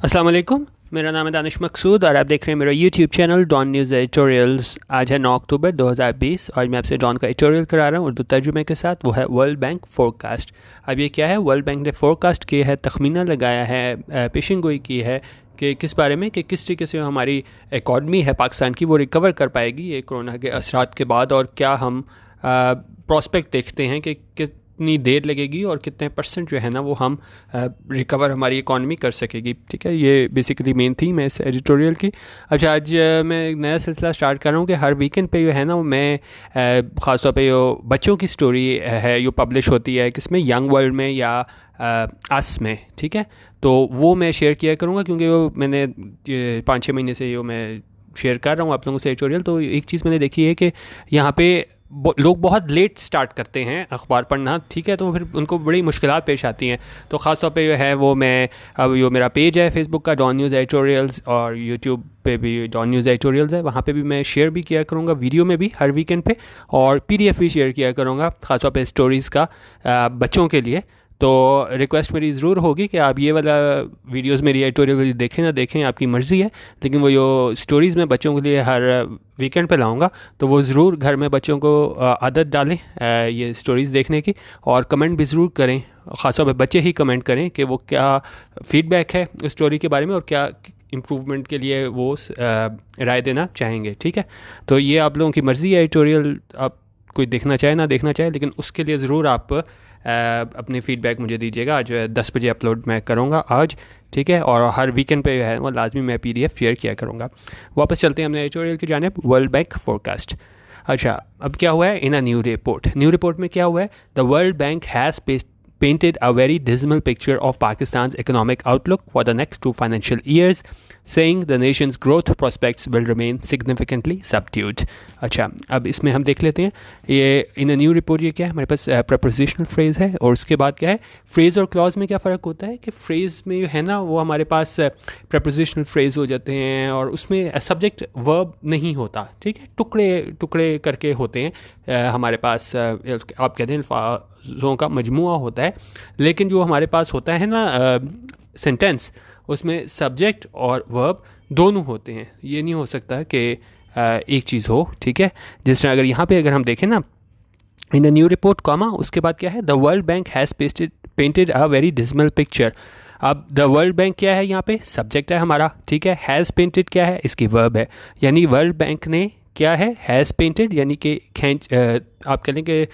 अस्सलाम वालेकुम। मेरा नाम है दानिश मकसूद और आप देख रहे हैं मेरा YouTube channel Dawn news editorials. आज है 9 अक्टूबर 2020। आज मैं आपसे डॉन का एडिटोरियल करा रहा हूँ उर्दू तर्जुमे के साथ। वो है वर्ल्ड बैंक फोरकास्ट। अब ये क्या है? वर्ल्ड बैंक ने फोरकास्ट किया है, तखमीना लगाया है, पेशन गोई की है कि किस बारे में, कि किस तरीके से हमारी इकॉनमी है पाकिस्तान की वो रिकवर कर पाएगी ये कोरोना के असरात के बाद, और क्या हम प्रॉस्पेक्ट देखते हैं कि कितनी देर लगेगी और कितने परसेंट जो है ना वो हम रिकवर हमारी इकॉनमी कर सकेगी। ठीक है, ये बेसिकली मेन थीम है इस एडिटोरियल की। अच्छा, आज मैं एक नया सिलसिला स्टार्ट कर रहा हूँ कि हर वीकेंड पे जो है ना वो मैं ख़ासतौर पे जो बच्चों की स्टोरी है जो पब्लिश होती है किसमें, यंग वर्ल्ड में या अस में, ठीक है, तो वो मैं शेयर किया करूँगा क्योंकि वो मैंने 5-6 महीने से जो मैं शेयर कर रहा हूँ आप लोगों से एडिटोरियल। तो एक चीज़ मैंने देखी है कि यहाँ पे लोग बहुत लेट स्टार्ट करते हैं अखबार पढ़ना, ठीक है, तो फिर उनको बड़ी मुश्किलात पेश आती हैं। तो ख़ास तौर पे जो है वो मैं अब जो मेरा पेज है फेसबुक का डॉन न्यूज़ एडिटोरियल्स, और यूट्यूब पे भी डॉन न्यूज़ एडिटोरियल्स है, वहाँ पे भी मैं शेयर भी किया करूँगा वीडियो में भी हर वीकेंड पे, और पीडीएफ भी शेयर किया करूँगा ख़ास तौर पे स्टोरीज़ का बच्चों के लिए। तो रिक्वेस्ट मेरी ज़रूर होगी कि आप ये वाला वीडियोस मेरी एडिटोरियल देखें ना देखें, आपकी मर्ज़ी है, लेकिन वो जो स्टोरीज़ मैं बच्चों के लिए हर वीकेंड पे लाऊंगा तो वो ज़रूर घर में बच्चों को आदत डालें ये स्टोरीज़ देखने की, और कमेंट भी ज़रूर करें। ख़ासतौर पे बच्चे ही कमेंट करें कि वो क्या फ़ीडबैक है उस स्टोरी के बारे में और क्या इम्प्रूवमेंट के लिए वो राय देना चाहेंगे। ठीक है, तो ये आप लोगों की मर्ज़ी है, एडिटोरियल आप कोई देखना चाहे ना देखना चाहे, लेकिन उसके लिए ज़रूर आप अपने फ़ीडबैक मुझे दीजिएगा। आज 10 बजे अपलोड मैं करूँगा आज, ठीक है, और हर वीकेंड पे है वो लाजमी मैं पीडीएफ शेयर किया करूँगा। वापस चलते हैं हमने एडिटोरियल की जानिब, वर्ल्ड बैंक फोरकास्ट। अच्छा, अब क्या हुआ है इन अ न्यू रिपोर्ट में क्या हुआ है? The world bank has painted a very dismal picture of Pakistan's economic outlook for the next 2 financial years, saying the nation's growth prospects will remain significantly subdued. अच्छा, अब इसमें हम देख लेते हैं ये इन अ न्यू रिपोर्ट ये क्या है। हमारे पास प्रपोजिशनल फ्रेज़ है, और उसके बाद क्या है, फ्रेज़ और क्लॉज में क्या फ़र्क होता है कि फ्रेज़ में जो है ना वो हमारे पास प्रपोजिशनल फ्रेज़ हो जाते हैं और उसमें सब्जेक्ट वर्ब नहीं होता, ठीक है, टुकड़े टुकड़े करके होते हैं हमारे पास, आप कहते हैं जों का मजमुआ होता है। लेकिन जो हमारे पास होता है ना सेंटेंस, उसमें सब्जेक्ट और वर्ब दोनों होते हैं। ये नहीं हो सकता कि एक चीज़ हो, ठीक है। जिस तरह अगर यहाँ पे अगर हम देखें ना, in the new report comma, उसके बाद क्या है, the world bank has painted a very dismal picture. अब द वर्ल्ड बैंक क्या है, यहाँ पे सब्जेक्ट है हमारा, ठीक है। हैज़ पेंटेड क्या है, इसकी वर्ब है, यानी वर्ल्ड बैंक ने क्या है, हैज़ पेंटेड, यानी कि आप कह लें कि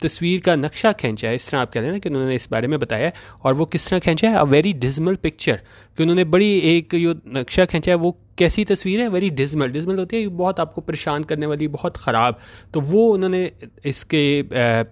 तस्वीर का नक्शा खींचा है, इस तरह आप कह रहे हैं ना कि उन्होंने इस बारे में बताया है। और वो किस तरह खींचा है, अ वेरी डिसमल पिक्चर, कि उन्होंने बड़ी एक जो नक्शा खींचा है वो कैसी तस्वीर है, वेरी डिसमल। डिसमल होती है बहुत आपको परेशान करने वाली, बहुत ख़राब। तो वो उन्होंने इसके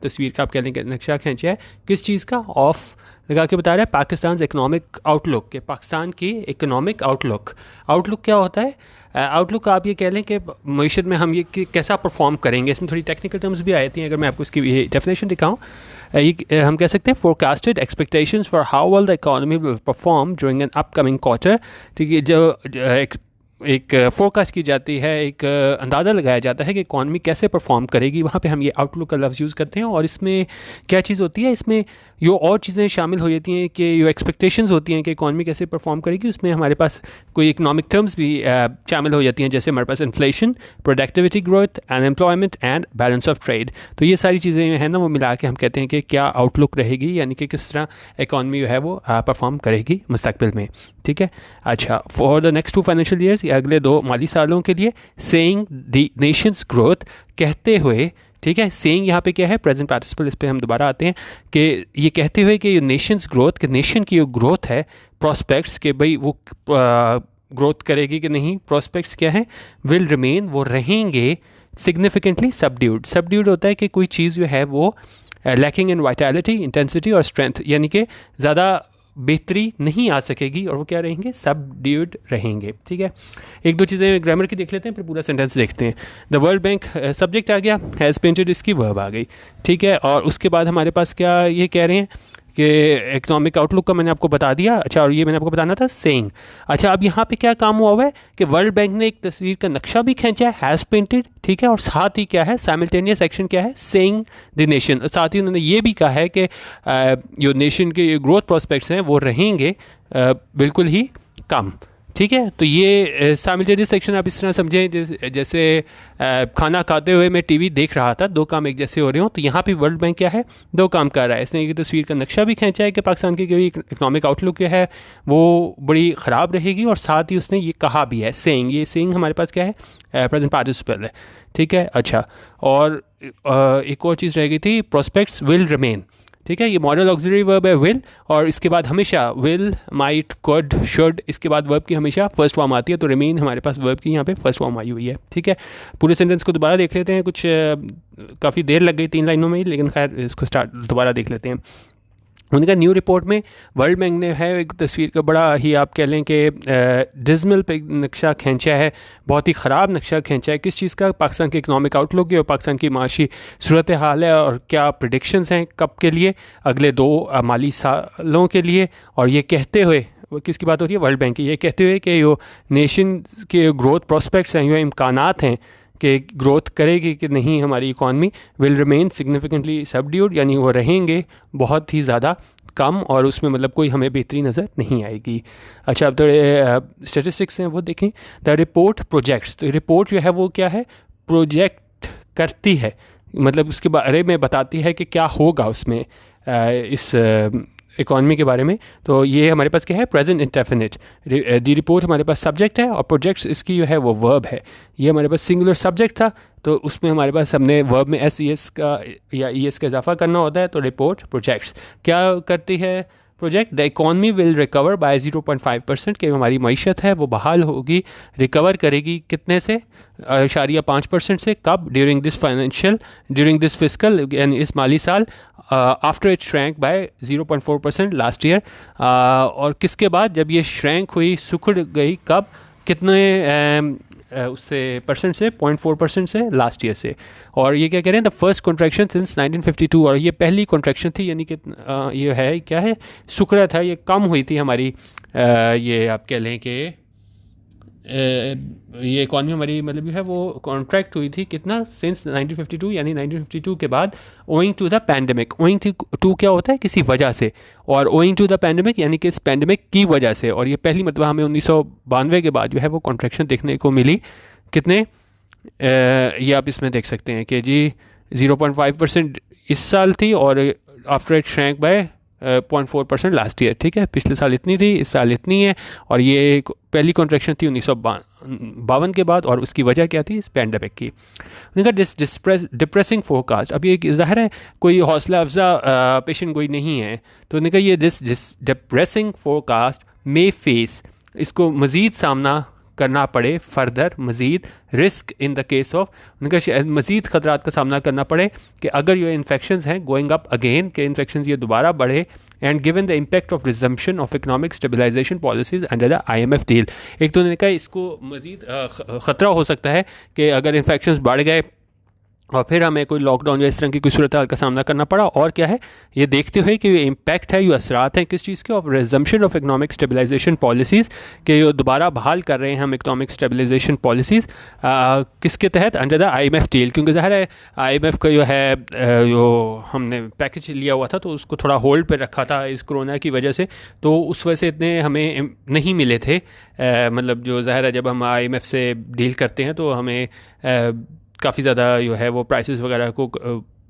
तस्वीर का आप कह लें कि नक्शा खींचा है, किस चीज़ का, ऑफ लगा के बता रहा है पाकिस्तान इकनॉमिक आउटलुक, के पाकिस्तान की इकनॉमिक आउटलुक। आउटलुक क्या होता है? आउटलुक आप ये कह लें कि मईशत में हम ये कैसा परफॉर्म करेंगे। इसमें थोड़ी टेक्निकल टर्म्स भी आती हैं, अगर मैं आपको इसकी डेफिनेशन दिखाऊं, ये हम कह सकते हैं forecasted expectations for how well the economy will perform during an upcoming quarter. ठीक है, जो एक फोरकास्ट की जाती है, एक अंदाज़ा लगाया जाता है कि इकॉनमी कैसे परफॉर्म करेगी, वहाँ पे हम ये आउटलुक का लफ्ज़ यूज़ करते हैं। और इसमें क्या चीज़ होती है, इसमें जो और चीज़ें शामिल हो जाती हैं कि जो एक्सपेक्टेशंस होती हैं कि इकॉनमी कैसे परफॉर्म करेगी, उसमें हमारे पास कोई इकनॉमिक टर्म्स भी शामिल हो जाती हैं, जैसे हमारे पास inflation, productivity growth, unemployment and balance of trade. तो ये सारी चीज़ें हैं ना वो मिला के हम कहते हैं कि क्या आउटलुक रहेगी, यानी कि किस तरह इकॉनमी जो है वो परफॉर्म करेगी मुस्तकबिल में। ठीक है, अच्छा, for the next 2 financial years, अगले 2 माली सालों के लिए, सेइंग द नेशंस ग्रोथ, कहते हुए, ठीक है, सेइंग यहाँ पे क्या है, प्रेजेंट पार्टिसिपल, इस पे हम दोबारा आते हैं कि ये कहते हुए कि नेशंस ग्रोथ, कि नेशन की जो ग्रोथ है, प्रॉस्पेक्ट्स के भाई वो ग्रोथ करेगी कि नहीं, प्रॉस्पेक्ट्स क्या है, विल रिमेन, वो रहेंगे, सिग्निफिकेंटली सबड्यूड। सबड्यूड होता है कि कोई चीज़ जो है वो लैकिंग इन वाइटैलिटी, इंटेंसिटी और स्ट्रेंथ, यानी कि ज़्यादा बेहतरी नहीं आ सकेगी, और वो क्या रहेंगे, सबड्यूड रहेंगे। ठीक है, एक दो चीज़ें ग्रामर की देख लेते हैं, फिर पूरा सेंटेंस देखते हैं। द वर्ल्ड बैंक सब्जेक्ट आ गया, हैज़ पेंटेड इसकी वर्ब आ गई, ठीक है। और उसके बाद हमारे पास क्या ये कह रहे हैं कि इकोनॉमिक आउटलुक का मैंने आपको बता दिया। अच्छा, और ये मैंने आपको बताना था सेइंग। अच्छा, अब यहाँ पे क्या काम हुआ है कि वर्ल्ड बैंक ने एक तस्वीर का नक्शा भी खींचा है, हैज़ पेंटेड, ठीक है, और साथ ही क्या है साइमल्टेनियस एक्शन क्या है, सेइंग द नेशन। साथ ही उन्होंने ये भी कहा है कि जो नेशन के ग्रोथ प्रोस्पेक्ट्स हैं वो रहेंगे बिल्कुल ही कम, ठीक है। तो ये साइमल्टेनियस सेक्शन आप इस तरह समझें जैसे खाना खाते हुए मैं टीवी देख रहा था, दो काम एक जैसे हो रहे हो। तो यहाँ पे वर्ल्ड बैंक क्या है, दो काम कर रहा है। इसने एक तस्वीर का नक्शा भी खींचा है कि पाकिस्तान की इकोनॉमिक आउटलुक जो है वो बड़ी ख़राब रहेगी, और साथ ही उसने ये कहा भी है सेइंग। ये सेइंग हमारे पास क्या है, प्रेजेंट पार्टिसिपल है, ठीक है। अच्छा, और एक और चीज़ रह गई थी, प्रोस्पेक्ट्स विल रिमेन, ठीक है। ये मॉडल ऑक्सिलरी वर्ब है विल, और इसके बाद हमेशा विल, माइट, कुड, शुड, इसके बाद वर्ब की हमेशा फर्स्ट फॉर्म आती है। तो रिमेन हमारे पास वर्ब की यहाँ पे फर्स्ट फॉर्म आई हुई है, ठीक है। पूरे सेंटेंस को दोबारा देख लेते हैं, कुछ काफ़ी देर लग गई 3 लाइनों में ही, लेकिन खैर इसको दोबारा देख लेते हैं। उनका न्यू रिपोर्ट में वर्ल्ड बैंक ने है एक तस्वीर का बड़ा ही आप कह लें कि डिज़मल पे नक्शा खींचा है, बहुत ही ख़राब नक्शा खींचा है। किस चीज़ का, पाकिस्तान के इकनॉमिक आउटलुक की और पाकिस्तान की माशी सूरत हाल है, और क्या प्रेडिक्शंस हैं कब के लिए, अगले 2 माली सालों के लिए। और ये कहते हुए, किसकी बात हो रही है, वर्ल्ड बैंक की, ये कहते हुए कि जो नेशन के ग्रोथ प्रोस्पेक्ट्स हैं, जो इम्कानात हैं कि ग्रोथ करेगी कि नहीं हमारी economy, will remain significantly subdued, यानी वो रहेंगे बहुत ही ज़्यादा कम, और उसमें मतलब कोई हमें बेहतरी नज़र नहीं आएगी। अच्छा, अब थोड़े स्टेटिस्टिक्स हैं वो देखें। द रिपोर्ट प्रोजेक्ट्स, तो रिपोर्ट जो है वो क्या है, प्रोजेक्ट करती है, मतलब उसके बारे में बताती है कि क्या होगा उसमें इस इकॉनमी के बारे में। तो ये हमारे पास क्या है, प्रेजेंट इंडेफिनिट। दी रिपोर्ट हमारे पास सब्जेक्ट है, और प्रोजेक्ट्स इसकी जो है वो वर्ब है। ये हमारे पास सिंगुलर सब्जेक्ट था, तो उसमें हमारे पास हमने वर्ब में एस ई एस का या ई एस का इजाफा करना होता है। तो रिपोर्ट प्रोजेक्ट्स क्या करती है, project the economy will recover by 0.5%, कि हमारी मईशत है वो बहाल होगी, रिकवर करेगी कितने से, 0.5% से, कब, ड्यूरिंग दिस फिस्कल, यानी इस माली साल, after it shrank by 0.4% last year, और किसके बाद, जब ये श्रैंक हुई, सुखड़ गई, कब, कितने उससे परसेंट से, 0.4% से लास्ट ईयर से। और ये क्या कह रहे हैं, द फर्स्ट कॉन्ट्रैक्शन सिंस 1952, और ये पहली कॉन्ट्रैक्शन थी, यानी कि ये है क्या है, सुखड़ा था, ये कम हुई थी हमारी, ये आप कह लें कि ये इकॉनमी हमारी मतलब है वो कॉन्ट्रैक्ट हुई थी कितना, सिंस 1952, यानी 1952 के बाद, owing to the pandemic. Owing to क्या होता है, किसी वजह से, और ओइंग टू द पैंडमिक यानी कि इस पैंडमिक की वजह से। और ये पहली मतलब हमें 1992 के बाद जो है वो कॉन्ट्रैक्शन देखने को मिली, कितने, ये आप इसमें देख सकते हैं कि जी 0.5% इस साल थी, और after it shrank by 0.4% last year, ठीक है। पिछले साल इतनी थी, इस साल इतनी है, और ये पहली कॉन्ट्रैक्शन थी 1952 के बाद, और उसकी वजह क्या थी, इस पैंडमिक की। उनका डिप्रेसिंग फोरकास्ट, अब ये ज़ाहिर है कोई हौसला अफजा पेशन गोई नहीं है, तो उन्होंने कहा ये डिप्रेसिंग फोरकास्ट मे फेस, इसको मज़ीद सामना करना पड़े, फर्दर मज़ीद risk in the case of, उनका मज़ीद ख़तरात का सामना करना पड़े कि अगर ये इन्फेक्शंस हैं गोइंग अप अगेन, के इन्फेक्शंस ये दोबारा बढ़े, and given the impact of resumption of economic stabilisation policies under the IMF deal. एक तो उन्होंने कहा इसको मज़ीद ख़तरा हो सकता है कि अगर इन्फेक्शंस बढ़ गए और फिर हमें कोई लॉकडाउन या इस तरह की कोई सूरत हाल का सामना करना पड़ा, और क्या है ये देखते हुए कि ये इम्पैक्ट है, ये असरात हैं किस चीज़ के, of resumption of economic stabilisation policies, के ये दोबारा बहाल कर रहे हैं हम इकोनॉमिक स्टेबलाइजेशन पॉलिसीज़ किसके तहत, अंडर द IMF डील। क्योंकि ज़ाहिर है IMF का जो है जो हमने पैकेज लिया हुआ था तो उसको थोड़ा होल्ड पर रखा था इस कोरोना की वजह से, तो उस वजह से इतने हमें नहीं मिले थे, मतलब जो ज़ाहिर है जब हम IMF से डील करते हैं तो हमें काफ़ी ज़्यादा जो है वो प्राइसेस वगैरह को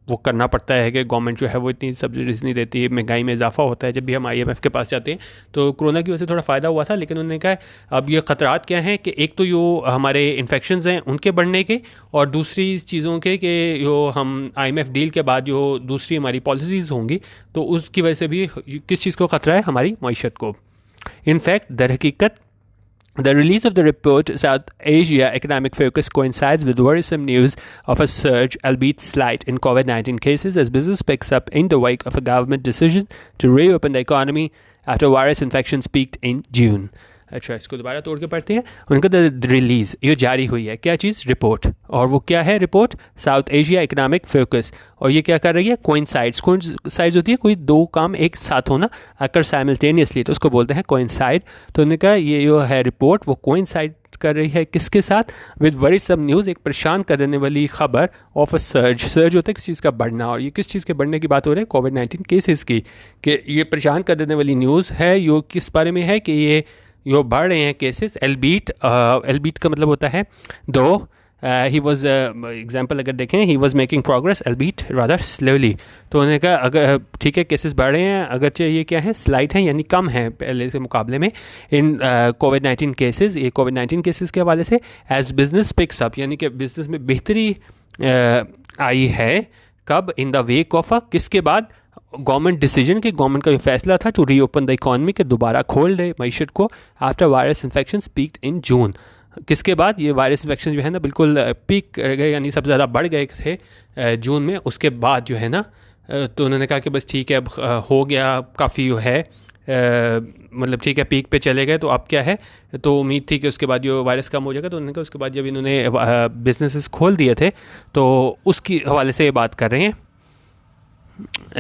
वो करना पड़ता है कि गवर्नमेंट जो है वो इतनी सब्सिडीज़ नहीं देती, महंगाई में इजाफा होता है जब भी हम IMF के पास जाते हैं। तो कोरोना की वजह से थोड़ा फ़ायदा हुआ था, लेकिन उन्होंने कहा अब ये ख़तरात क्या हैं कि एक तो जो हमारे इन्फेक्शंस हैं उनके बढ़ने के, और दूसरी चीज़ों के कि जो हम IMF डील के बाद जो दूसरी हमारी पॉलिसीज़ होंगी तो उसकी वजह से भी किस चीज़ को ख़तरा है, हमारी मईशत को। इनफैक्ट दर हकीकत the release of the report, South Asia economic focus coincides with worrisome news of a surge, albeit slight, in COVID-19 cases as business picks up in the wake of a government decision to reopen the economy after virus infections peaked in June. अच्छा, इसको दोबारा तोड़ के पढ़ते हैं। उनका the release, ये जारी हुई है क्या चीज़, रिपोर्ट। और वो क्या है report, south Asia economic focus. और ये क्या कर रही है, कोइंसाइड्स। कोइंसाइड्स होती है कोई दो काम एक साथ होना, अगर साइमल्टेनियसली, तो उसको बोलते हैं कोइंसाइड। तो उन्होंने कहा ये जो है रिपोर्ट वो कोइंसाइड कर रही है किसके साथ, विद वरीसम न्यूज़, एक परेशान कर देने वाली खबर ऑफ अ सर्ज। सर्ज होता है किस चीज़ का बढ़ना, और ये किस चीज़ के बढ़ने की बात हो रही है, कोविड-19 केसेस की। कि ये परेशान कर देने वाली न्यूज़ है, ये किस बारे में है कि ये बढ़ रहे हैं केसेस। एलबीट, एलबीट का मतलब होता है दो। ही वॉज एग्जाम्पल अगर देखें, he was making progress albeit rather slowly. तो उन्होंने कहा अगर ठीक है केसेस बढ़ रहे हैं, अगरचे ये क्या है स्लाइट है, यानी कम है पहले से मुकाबले में इन कोविड-19 केसेस। ये कोविड-19 केसेस के हवाले से एज बिजनेस पिक्स अप, यानी कि बिजनेस में बेहतरी आई है। कब, इन द वेक ऑफ किसके बाद, गवर्नमेंट डिसीजन के, गवर्नमेंट का जो फैसला था टू रीओपन द इकॉनमी, के दोबारा खोल दे मईशत को, आफ्टर वायरस इन्फेक्शन पीक्ड इन जून। किसके बाद, ये वायरस इन्फेक्शन जो है ना बिल्कुल पीक कर गए, यानी सबसे ज़्यादा बढ़ गए थे जून में। उसके बाद जो है ना तो उन्होंने कहा कि बस ठीक है अब हो गया काफ़ी है, मतलब ठीक है पीक पे चले गए, तो अब क्या है, तो उम्मीद थी कि उसके बाद जो वायरस कम हो जाएगा। तो उन्होंने कहा उसके बाद जब इन्होंने बिजनेसेस खोल दिए थे तो उसकी हवाले से ये बात कर रहे हैं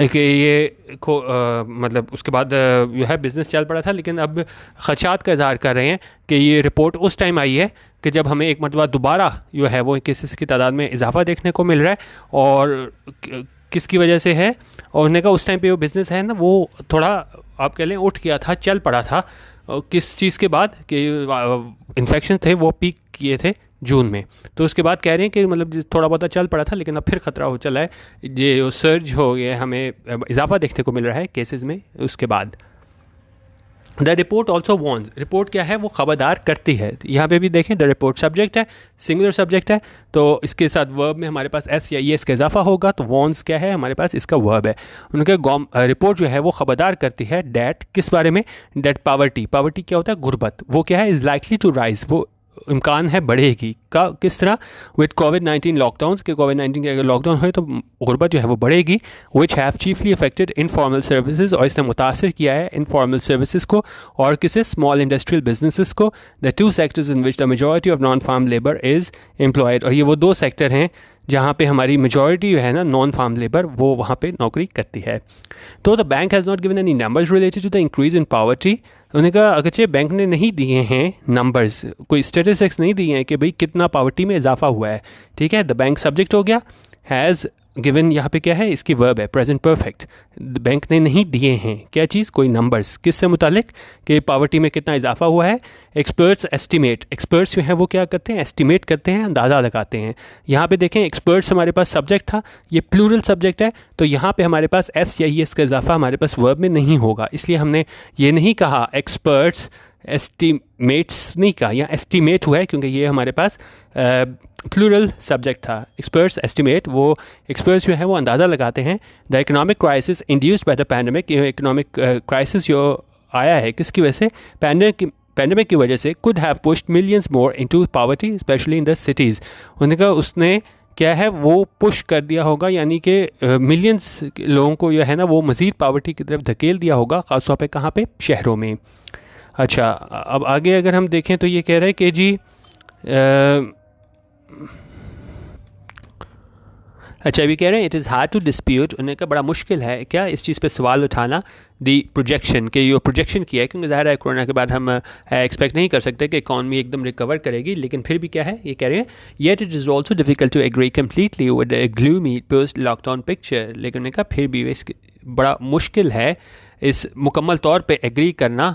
कि ये मतलब उसके बाद जो है बिज़नेस चल पड़ा था, लेकिन अब ख़दशात का इज़हार कर रहे हैं कि ये रिपोर्ट उस टाइम आई है कि जब हमें एक मरतबा दोबारा जो है वो केसेस की तादाद में इजाफा देखने को मिल रहा है। और किसकी वजह से है, और उन्होंने कहा उस टाइम पे वो बिज़नेस है ना वो थोड़ा आप कह लें उठ गया था, चल पड़ा था। किस चीज़ के बाद कि इन्फेक्शन थे वो पीक किए थे जून में। तो उसके बाद कह रहे हैं कि मतलब थोड़ा बहुत चल पड़ा था, लेकिन अब फिर ख़तरा हो चला है, ये सर्ज हो गया, हमें इजाफा देखने को मिल रहा है केसेस में उसके बाद। The report also warns, report क्या है वो खबरदार करती है। यहाँ पे भी देखें द रिपोर्ट सब्जेक्ट है, सिंगुलर सब्जेक्ट है, तो इसके साथ वर्ब में हमारे पास एस या ई एस का इजाफा होगा, तो वॉन्स क्या है हमारे पास इसका वर्ब है। उनके रिपोर्ट जो है वो खबरदार करती है डैट, किस बारे में, डैट पावर्टी, पावर्टी क्या होता है गुर्बत, वो क्या है इज़ लाइकली टू राइज, वो इम्कान है बढ़ेगी का, किस तरह, विद कोविड-19 लॉकडाउन, के कोविड-19 के अगर लॉकडाउन हो तो गुर्बत जो है वो बढ़ेगी। Which have chiefly affected informal services, और इसने मुतासर किया है इनफॉर्मल सर्विसेज को, और किसे, स्मॉल इंडस्ट्रियल बिजनेसेस को। The two sectors in which the majority of non farm labour is employed, और ये वो दो सेक्टर हैं जहाँ पे हमारी मेजॉरिटी जो है ना नॉन फार्म लेबर वो वहाँ पे नौकरी करती है। तो the bank has not given any numbers related to the increase in poverty. उन्होंने कहा अगरचे बैंक ने नहीं दिए हैं नंबर्स, कोई स्टेटिस्टिक्स नहीं दिए हैं कि भाई कितना पॉवर्टी में इजाफा हुआ है, ठीक है। द बैंक सब्जेक्ट हो गया, हैज़ गिवन यहाँ पे क्या है इसकी वर्ब है प्रेजेंट परफेक्ट। बैंक ने नहीं दिए हैं क्या चीज़, कोई नंबर्स, किससे मुतालिक कि पॉवर्टी में कितना इजाफा हुआ है। एक्सपर्ट्स एस्टिमेट, एक्सपर्ट्स जो हैं वो क्या करते हैं, एस्टिमेट करते हैं, अंदाज़ा लगाते हैं। यहाँ पे देखें एक्सपर्ट्स हमारे पास सब्जेक्ट था, ये प्लूरल सब्जेक्ट है, तो यहाँ पे हमारे पास एस या ई एस का इजाफा हमारे पास वर्ब में नहीं होगा, इसलिए हमने ये नहीं कहा एक्सपर्ट्स एस्टिमेट्स नहीं कहा, यहाँ एस्टिमेट हुआ है क्योंकि ये हमारे पास प्लूरल सब्जेक्ट था। एक्सपर्ट्स एस्टिमेट, वो एक्सपर्ट्स जो है वो अंदाज़ा लगाते हैं। The economic crisis induced by the pandemic, ये इकोनॉमिक क्राइसिस जो आया है किसकी वजह से, पैंडेमिक की वजह से, could have pushed millions more into poverty specially in the cities. उन्होंने कहा उसने क्या है वो पुश कर दिया होगा, यानी कि मिलियंस लोगों को जो है ना वो मज़ीद पॉवर्टी की तरफ धकेल दिया होगा, ख़ासतौर पे कहाँ पे, शहरों में। अच्छा, अब आगे अगर हम देखें तो ये कह रहे हैं कि जी अच्छा अभी कह रहे हैं it is hard to dispute, उन्हें का बड़ा मुश्किल है क्या इस चीज़ पे सवाल उठाना, दी प्रोजेक्शन के ये प्रोजेक्शन किया है, क्योंकि ज़ाहिर है कोरोना के बाद हम एक्सपेक्ट नहीं कर सकते कि इकॉनमी एकदम रिकवर करेगी, लेकिन फिर भी क्या है ये कह रहे हैं yet it is also difficult to agree completely with a gloomy post lockdown picture, लेकिन उन्हें कहा फिर भी इस बड़ा मुश्किल है इस मुकम्मल तौर पे एग्री करना,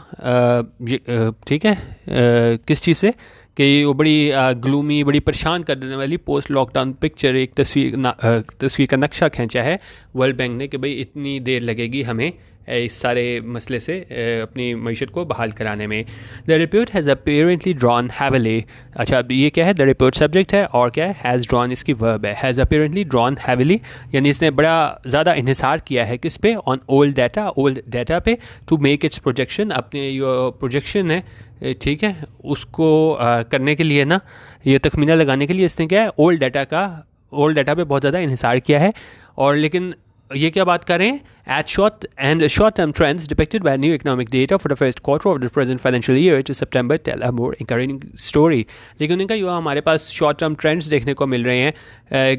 ठीक है, किस चीज़ से कि वो बड़ी ग्लूमी, बड़ी परेशान कर देने वाली पोस्ट लॉकडाउन पिक्चर, एक तस्वीर का नक्शा खींचा है वर्ल्ड बैंक ने कि भाई इतनी देर लगेगी हमें इस सारे मसले से अपनी मईशत को बहाल कराने में। The report has apparently drawn heavily, अच्छा अब ये क्या है, द रिपोर्ट सब्जेक्ट है और क्या है, हैज़ ड्रॉन इसकी वर्ब है। हैज़ अपीरेंटली ड्रॉन हैविली, यानी इसने बड़ा ज़्यादा इन्हिसार किया है किस पे, ऑन ओल्ड डाटा पे, टू मेक इट्स प्रोजेक्शन, अपने जो प्रोजेक्शन है ठीक है उसको करने के लिए ना, ये तखमीना लगाने के लिए इसने क्या है ओल्ड डाटा पे बहुत ज़्यादा इन्हिसार किया है। और लेकिन ये क्या बात कर रहे हैं? At short-term trends depicted by new economic data for the first quarter of the present financial year to September tell a more encouraging story. लेकिन उन्होंने कहा हमारे पास शॉर्ट टर्म ट्रेंड्स देखने को मिल रहे हैं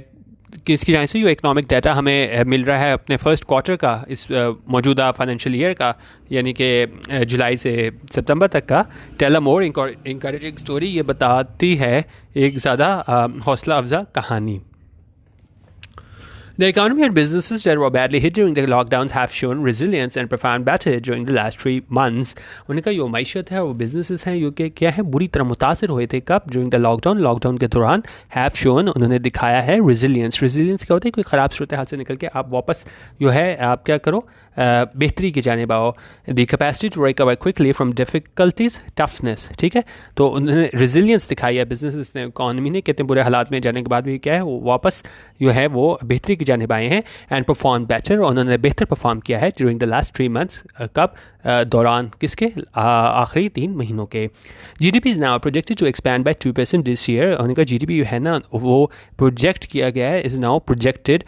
किसकी जाने से, जो इकोनॉमिक डाटा हमें मिल रहा है अपने फर्स्ट क्वार्टर का इस मौजूदा फाइनेंशियल ईयर का, यानी कि जुलाई से सितंबर तक का। Tell a more encouraging story, ये बताती है एक ज़्यादा हौसला अफजा कहानी। The economy and businesses that were badly hit during the lockdowns have shown resilience and performed better during the last 3 months. उन्होंने कहा जो मैशत है वो बिजनेसेस हैं जो कि क्या है बुरी तरह मुतासर हुए थे कब, ड्यूरिंग द लॉकडाउन के दौरान। हैव शोन, उन्होंने दिखाया है रिजिलियंस। रिजिलियंस क्या होता है? कोई ख़राब सूरत हाल से निकल के आप वापस जो है आप क्या करो, बेहतरी की जानिब आओ। The capacity to recover quickly from difficulties, toughness, ठीक है। तो उन्होंने रिजिलियंस दिखाई है बिजनेस ने, इकॉनमी ने, कितने बुरे हालात में जाने के बाद भी क्या है वो वापस जो है वो बेहतरी की जानिब आए हैं। एंड परफॉर्म बेटर, उन्होंने बेहतर परफॉर्म किया है ड्यूरिंग द लास्ट 3 मंथ्स, कब, दौरान किसके, आखिरी 3 महीनों के। GDP is now projected to expand by 2% this year. उन्होंने कहा GDP है ना वो प्रोजेक्ट किया गया है, इज़ नाउ प्रोजेक्टेड,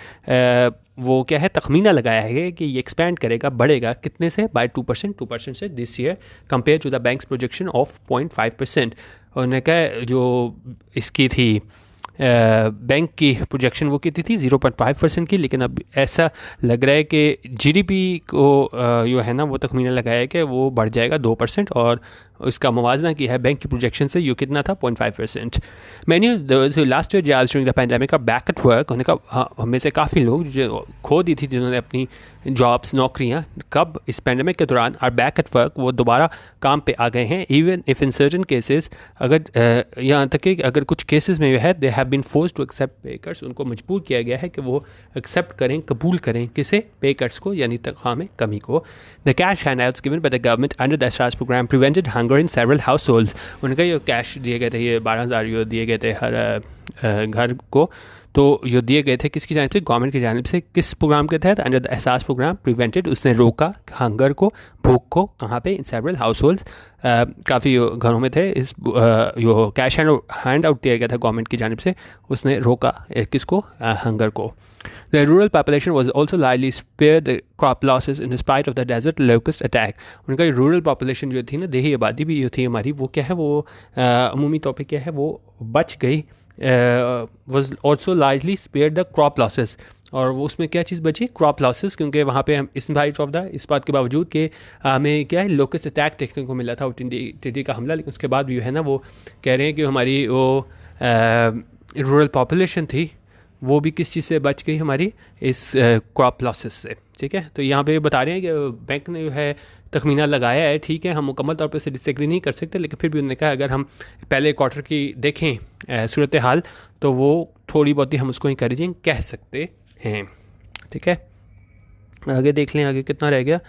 वो क्या है तखमीना लगाया है कि ये एक्सपैंड करेगा, बढ़ेगा कितने से, बाय 2% से this year, compare to the bank's projection of 0.5%। उन्होंने कहा जो इसकी थी बैंक की प्रोजेक्शन वो कितनी थी 0.5% की, लेकिन अब ऐसा लग रहा है कि GDP को जो है ना वो तखमीना लगाया है कि वो बढ़ जाएगा 2%, और उसका मुवाजना किया है बैंक की प्रोजेक्शन से, ये कितना था 0.5%। Many last year jobs during the pandemic are back at work. उन्होंने कहा हमें से काफ़ी लोग जो खो दी थी जिन्होंने अपनी जॉब्स, नौकरियां, कब, इस पैंडेमिक के दौरान, आर बैक एट वर्क, वो दोबारा काम पे आ गए हैं। Even if in certain cases, अगर यहाँ तक कि अगर कुछ केसेस में जो है they have been forced to accept pay cuts, उनको मजबूर किया गया है कि वो एक्सेप्ट करें, कबूल करें किसे, पे कट्स को, यानी तनख्वाह में कमी को। The cash handouts given by the government under the एसराज programme prevented hunger in several households. उनका ये कैश दिए गए थे, ये 12,000 दिए गए थे हर घर को, तो ये दिए गए थे किसकी जानिब से, गवर्नमेंट की जानिब से। किस प्रोग्राम के तहत? अंडर द एहसास प्रोग्राम प्रिवेंटेड, उसने रोका हंगर को, भूख को, कहाँ पे, इन सेवरल हाउस होल्ड्स, काफ़ी घरों में थे। इस जो कैश हैंड आउट दिया गया था गवर्नमेंट की जानिब से, उसने रोका किसको, हंगर को। The rural population was also largely spared the crop losses in spite of the desert locust attack. उनका रूरल पॉपुलेशन जो थी ना, देही आबादी भी जो थी हमारी, वो क्या है वो अमूमी तौर पे क्या है वो बच गई। was also largely spared the crop losses, और वो उसमें क्या चीज़ बची, क्रॉप लॉसेस, क्योंकि वहाँ पे हम स्पाइट ऑफ द, इस बात के बावजूद कि हमें क्या है लोकस्ट अटैक देखने को मिला था, टिड्डी का हमला, लेकिन उसके बाद भी है ना वो कह रहे हैं कि हमारी वो रूरल पॉपुलेशन थी वो भी किस चीज़ से बच गई, हमारी इस क्रॉप लॉसेस से, ठीक है। तो यहाँ पे बता रहे हैं कि बैंक ने जो है तखमीना लगाया है, ठीक है, हम मुकम्मल तौर पर से डिसएग्री नहीं कर सकते, लेकिन फिर भी उन्होंने कहा अगर हम पहले क्वार्टर की देखें सूरत हाल, तो वो थोड़ी बहुत ही हम उसको इंकरेजिंग कह सकते हैं, ठीक है। आगे देख लें, आगे कितना रह गया।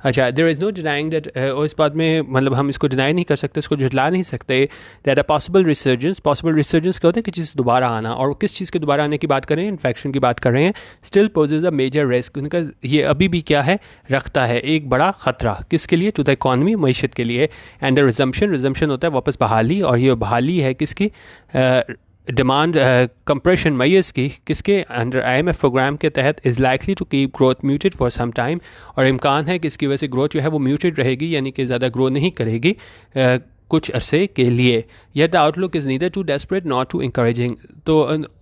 अच्छा, there is no denying that, और इस बात में मतलब हम इसको डिनाई नहीं कर सकते, इसको झुटला नहीं सकते, दैट अ पॉसिबल रिसर्जेंस क्या होता है कि चीज़ दोबारा आना, और किस चीज़ के दोबारा आने की बात कर रहे हैं, इन्फेक्शन की बात कर रहे हैं। Still poses a major risk, उनका ये अभी भी क्या है, रखता है एक बड़ा ख़तरा, किसके लिए, टू द इकॉनमी, मैशत के लिए। एंड द रिजम्पशन होता है वापस बहाली, और ये बहाली है किसकी, डिमांड कंप्रेशन मैयर्स की, किसके, अंडर IMF प्रोग्राम के तहत, is likely to keep growth muted for some time, और इम्कान है कि इसकी वजह से ग्रोथ जो है वो म्यूटेड रहेगी, यानी कि ज़्यादा ग्रो नहीं करेगी कुछ अरसे के लिए। यह the outlook is neither too desperate not too encouraging. तो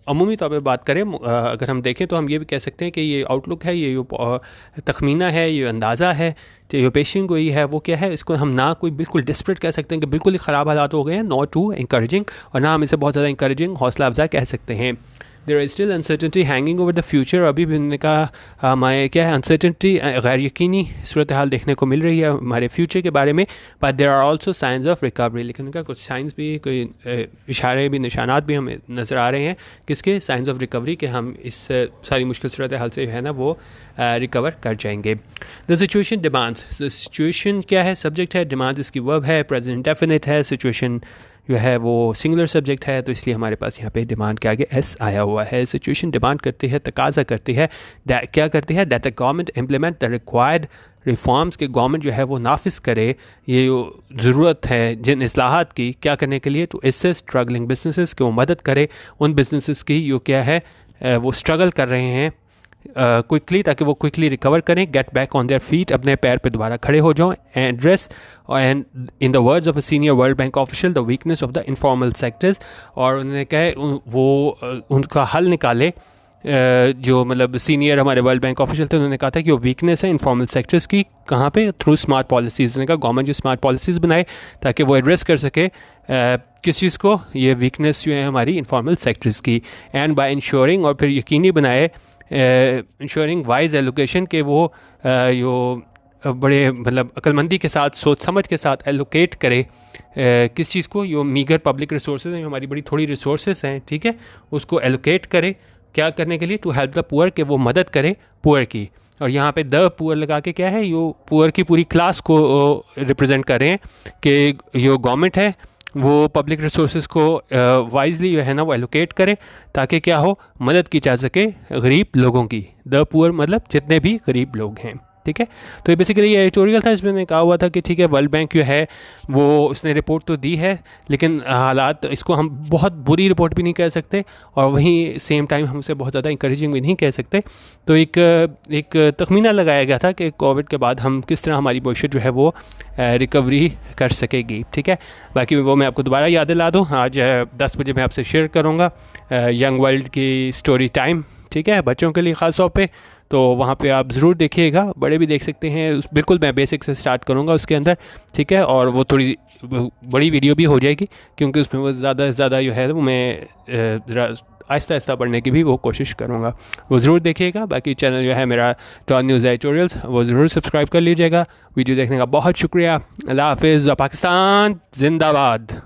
अमूमी तौर पे बात करें, अगर हम देखें तो हम ये भी कह सकते हैं कि ये आउटलुक है, ये तखमीना है, ये अंदाज़ा है, तो ये पेशिंग गोई है, वो क्या है, इसको हम ना कोई बिल्कुल डिस्परेट कह सकते हैं कि बिल्कुल ही ख़राब हालात हो गए हैं, नॉट टू इंकरेजिंग, और ना हम इसे बहुत ज़्यादा इंकरेजिंग, हौसला अफजा कह सकते हैं। There is still uncertainty hanging over the future, अभी भी उन्होंने कहा हमारे क्या है, अनसर्टनटी, गैर यकीनी सूरत हाल देखने को मिल रही है हमारे फ्यूचर के बारे में। But there are also signs of recovery, लेकिन उनका कुछ साइंस भी, कोई इशारे भी, निशानात भी हमें नज़र आ रहे हैं, किसके, साइंस ऑफ रिकवरी, के हम इस सारी मुश्किल सूरत हाल से है ना वो रिकवर कर जाएंगे। द सिचुएशन डिमांड्स, सिचुएशन क्या है, सब्जेक्ट है, डिमांड्स इसकी वर्ब है, प्रेजेंट इंडेफिनिट है, सिचुएशन जो है वो सिंगुलर सब्जेक्ट है, तो इसलिए हमारे पास यहाँ पे डिमांड के आगे एस आया हुआ है। सिचुएशन डिमांड करती है, तकाजा करती है, क्या करती है, that the government implement the required reforms, के गवर्नमेंट जो है वो नाफिज करे ये ज़रूरत है जिन इस्लाहात की, क्या करने के लिए, टू असिस्ट स्ट्रगलिंग बिजनेसेस, कि वो मदद करे उन बिजनेसेस की जो क्या है वो स्ट्रगल कर रहे हैं क्विकली, ताकि वो क्विकली रिकवर करें, get back on their feet, अपने पैर पे दोबारा खड़े हो जाओ, address and in the words of a senior world bank official the weakness of the informal sectors. और उन्होंने कहा वो उनका हल निकाले, जो मतलब सीनियर हमारे वर्ल्ड बैंक ऑफिशियल थे, उन्होंने कहा था कि वो वीकनेस है इनफॉर्मल सेक्टर्स की, कहाँ पे, थ्रू स्मार्ट पॉलिसीज़। उन्होंने कहा गवर्नमेंट जो स्मार्ट पॉलिसीज़ बनाए ताकि वो एड्रेस कर सके किस चीज़ को, ये वीकनेस जो है हमारी इनफॉर्मल सेक्टर्स की, एंड बाय इंश्योरिंग, और फिर यकीनी बनाए इंश्योरिंग वाइज एलोकेशन के वो जो बड़े मतलब अक्लमंदी के साथ, सोच समझ के साथ एलोकेट करे किस चीज़ को, जो मीगर पब्लिक रिसोर्स हैं, हमारी बड़ी थोड़ी रिसोर्स हैं, ठीक है, उसको एलोकेट करे क्या करने के लिए, टू हेल्प द पुअर, के वो मदद करे पुअर की। और यहाँ पे द पुअर लगा के क्या है, यो पुअर की पूरी क्लास को रिप्रेजेंट कर रहे हैं कि जो गवर्नमेंट है वो पब्लिक रिसोर्स को वाइजली जो है ना वो एलोकेट करे, ताकि क्या हो, मदद की जा सके गरीब लोगों की। द पुअर मतलब जितने भी गरीब लोग हैं, ठीक है। तो ये बेसिकली ये एडिटोरियल था, इसमें ने कहा हुआ था कि ठीक है, वर्ल्ड बैंक जो है वो उसने रिपोर्ट तो दी है, लेकिन हालात, इसको हम बहुत बुरी रिपोर्ट भी नहीं कह सकते और वहीं सेम टाइम हम उसे बहुत ज़्यादा इंकरेजिंग भी नहीं कह सकते। तो एक तखमीना लगाया गया था कि कोविड के बाद हम किस तरह हमारी मैशत जो है वो रिकवरी कर सकेगी, ठीक है। बाकी वो मैं आपको दोबारा याद दिला दूँ, आज 10 बजे मैं आपसे शेयर करूँगा यंग वर्ल्ड की स्टोरी टाइम, ठीक है, बच्चों के लिए ख़ास तौर पे। तो वहाँ पे आप ज़रूर देखिएगा, बड़े भी देख सकते हैं, बिल्कुल मैं बेसिक से स्टार्ट करूँगा उसके अंदर, ठीक है। और वो थोड़ी बड़ी वीडियो भी हो जाएगी, क्योंकि उसमें वो ज़्यादा से ज़्यादा जो है वो मैं ज़रा आहिस्ता आहिस्ता पढ़ने की भी वो कोशिश करूँगा, वो ज़रूर देखिएगा। बाकी चैनल जो है मेरा डॉन न्यूज़ एडिटोरियल्स, वो ज़रूर सब्सक्राइब कर लीजिएगा। वीडियो देखने का बहुत शुक्रिया। अल्लाह हाफ़िज़। पाकिस्तान जिंदाबाद।